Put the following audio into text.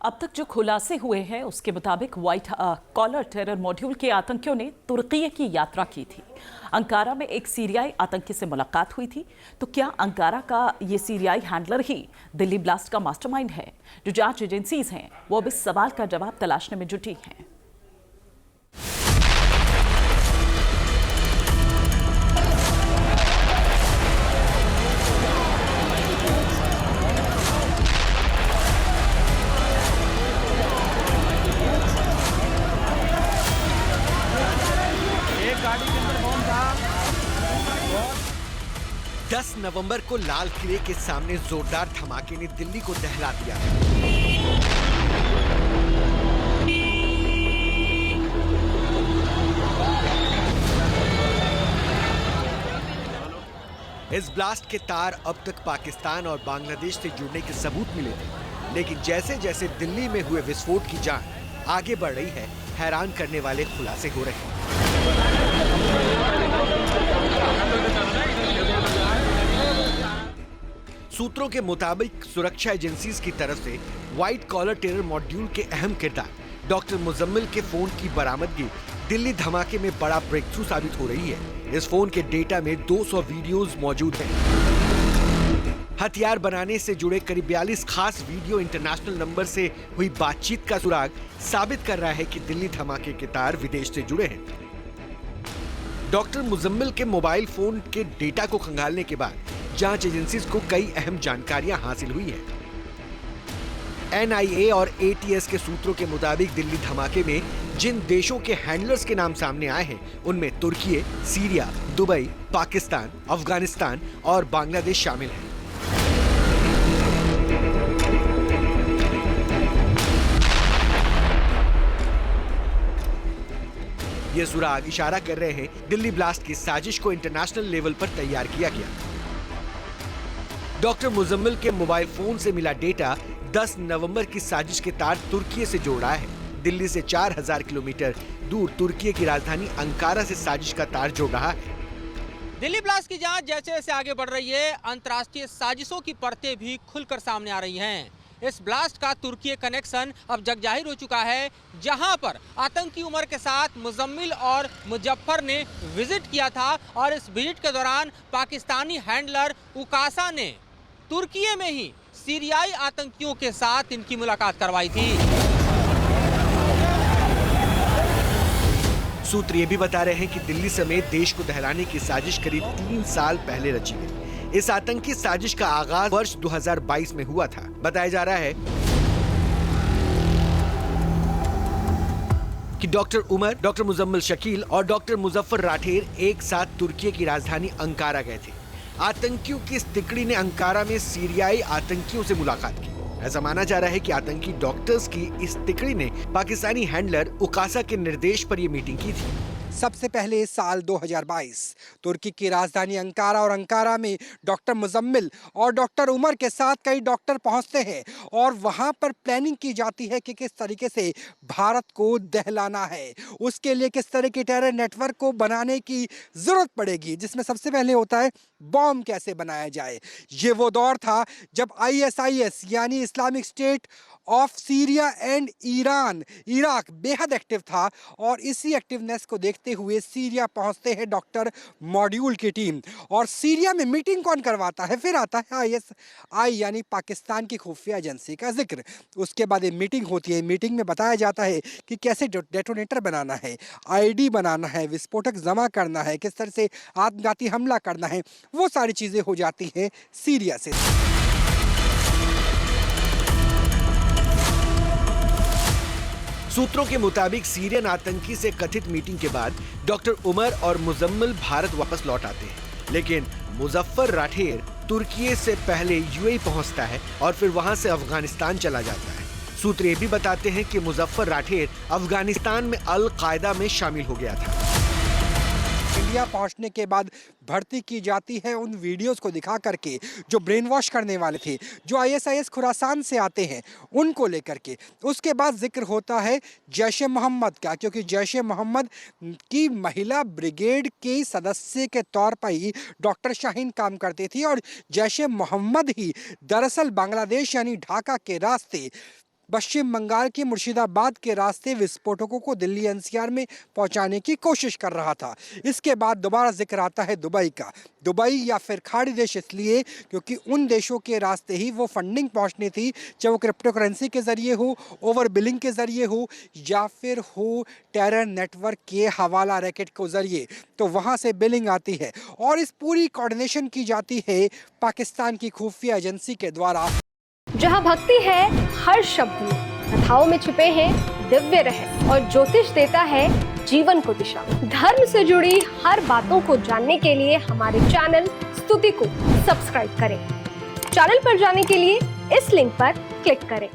अब तक जो खुलासे हुए हैं उसके मुताबिक व्हाइट कॉलर टेरर मॉड्यूल के आतंकियों ने तुर्की की यात्रा की थी। अंकारा में एक सीरियाई आतंकी से मुलाकात हुई थी। तो क्या अंकारा का ये सीरियाई हैंडलर ही दिल्ली ब्लास्ट का मास्टरमाइंड है? जो जांच एजेंसीज हैं वो अब इस सवाल का जवाब तलाशने में जुटी हैं। 10 नवंबर को लाल किले के सामने जोरदार धमाके ने दिल्ली को दहला दिया। इस ब्लास्ट के तार अब तक पाकिस्तान और बांग्लादेश से जुड़ने के सबूत मिले थे, लेकिन जैसे जैसे दिल्ली में हुए विस्फोट की जांच आगे बढ़ रही है, हैरान करने वाले खुलासे हो रहे हैं। सूत्रों के मुताबिक सुरक्षा एजेंसीज की तरफ से व्हाइट कॉलर टेरर मॉड्यूल के अहम किरदार डॉक्टर मुजम्मिल के फोन की बरामदगी दिल्ली धमाके में बड़ा ब्रेक थ्रू साबित हो रही है। इस फोन के डेटा में 200 वीडियोस मौजूद हैं। हथियार बनाने से जुड़े करीब 42 खास वीडियो इंटरनेशनल नंबर से हुई बातचीत का सुराग साबित कर रहा है कि दिल्ली धमाके के तार विदेश से जुड़े हैं। डॉक्टर मुजम्मिल के मोबाइल फोन के डेटा को खंगालने के बाद जांच एजेंसीज को कई अहम जानकारियां हासिल हुई है। एनआईए और एटीएस के सूत्रों के मुताबिक दिल्ली धमाके में जिन देशों के हैंडलर्स के नाम सामने आए हैं, उनमें तुर्की, सीरिया, दुबई, पाकिस्तान, अफगानिस्तान और बांग्लादेश शामिल हैं। ये सुराग इशारा कर रहे हैं दिल्ली ब्लास्ट की साजिश को इंटरनेशनल लेवल पर तैयार किया गया। डॉक्टर मुजम्मिल के मोबाइल फोन से मिला डेटा 10 नवंबर की साजिश के तार तुर्की से जोड़ रहा है। दिल्ली से 4000 किलोमीटर दूर तुर्की की राजधानी अंकारा से साजिश का तार जोड़ रहा है। दिल्ली ब्लास्ट की जांच जैसे जैसे आगे बढ़ रही है, अंतर्राष्ट्रीय साजिशों की परतें भी खुलकर सामने आ रही हैं। इस ब्लास्ट का तुर्की कनेक्शन अब जगजाहिर हो चुका है, जहां पर आतंकी उमर के साथ मुजम्मिल और मुजफ्फर ने विजिट किया था और इस विजिट के दौरान पाकिस्तानी हैंडलर उकासा ने तुर्की में ही सीरियाई आतंकियों के साथ इनकी मुलाकात करवाई थी। सूत्र ये भी बता रहे हैं कि दिल्ली समेत देश को दहलाने की साजिश करीब 3 साल पहले रची गई। इस आतंकी साजिश का आगाज वर्ष 2022 में हुआ था। बताया जा रहा है कि डॉक्टर उमर, डॉक्टर मुजम्मिल शकील और डॉक्टर मुजफ्फर राठेर एक साथ तुर्की की राजधानी अंकारा गए थे। आतंकियों की इस तिकड़ी ने अंकारा में सीरियाई आतंकियों से मुलाकात की। ऐसा माना जा रहा है कि आतंकी डॉक्टर्स की इस तिकड़ी ने पाकिस्तानी हैंडलर उकासा के निर्देश पर यह मीटिंग की थी। सबसे पहले साल 2022 तुर्की की राजधानी अंकारा और अंकारा में डॉक्टर मुजम्मिल और डॉक्टर उमर के साथ कई डॉक्टर पहुंचते हैं और वहां पर प्लानिंग की जाती है कि किस तरीके से भारत को दहलाना है, उसके लिए किस तरह के टेरर नेटवर्क को बनाने की जरूरत पड़ेगी, जिसमें सबसे पहले होता है बॉम्ब कैसे बनाया जाए। ये वो दौर था जब ISIS यानी Islamic state of Syria and Iraq बेहद एक्टिव था और इसी एक्टिवनेस को देखते हुए सीरिया पहुंचते हैं डॉक्टर मॉड्यूल की टीम। और सीरिया में मीटिंग कौन करवाता है? फिर आता है ISI यानी पाकिस्तान की खुफिया एजेंसी का जिक्र। उसके बाद एक मीटिंग होती है। मीटिंग में बताया जाता है कि कैसे डेटोनेटर बनाना है, ID बनाना है, विस्फोटक जमा करना है, किस तरह से आत्मघाती हमला करना है, वो सारी चीजें हो जाती हैं सीरिया से। सूत्रों के मुताबिक सीरियन आतंकी से कथित मीटिंग के बाद डॉक्टर उमर और मुजम्मिल भारत वापस लौट आते हैं, लेकिन मुजफ्फर राठेर तुर्की से पहले UAE पहुंचता है और फिर वहां से अफगानिस्तान चला जाता है। सूत्र ये भी बताते हैं कि मुजफ्फर राठेर अफगानिस्तान में अल कायदा में शामिल हो गया था। इंडिया पहुंचने के बाद भर्ती की जाती है उन वीडियोस को दिखा करके जो ब्रेन वॉश करने वाले थे, जो ISIS खुरासान से आते हैं, उनको लेकर के। उसके बाद जिक्र होता है जैश-ए मोहम्मद का, क्योंकि जैश-ए मोहम्मद की महिला ब्रिगेड के सदस्य के तौर पर ही डॉक्टर शाहीन काम करती थी और जैश-ए मोहम्मद ही दरअसल बांग्लादेश यानी ढाका के रास्ते पश्चिम बंगाल के मुर्शिदाबाद के रास्ते विस्फोटकों को दिल्ली एनसीआर में पहुंचाने की कोशिश कर रहा था। इसके बाद दोबारा जिक्र आता है दुबई का। दुबई या फिर खाड़ी देश इसलिए क्योंकि उन देशों के रास्ते ही वो फंडिंग पहुंचनी थी, चाहे वो क्रिप्टो करेंसी के जरिए हो, ओवर बिलिंग के जरिए हो या फिर हो टेरर नेटवर्क के हवाला रैकेट के जरिए। तो वहां से बिलिंग आती है और इस पूरी कोऑर्डिनेशन की जाती है पाकिस्तान की खुफिया एजेंसी के द्वारा। जहां भक्ति है हर शब्द में, कथाओं में छुपे हैं दिव्य रहस्य और ज्योतिष देता है जीवन को दिशा। धर्म से जुड़ी हर बातों को जानने के लिए हमारे चैनल स्तुति को सब्सक्राइब करें। चैनल पर जाने के लिए इस लिंक पर क्लिक करें।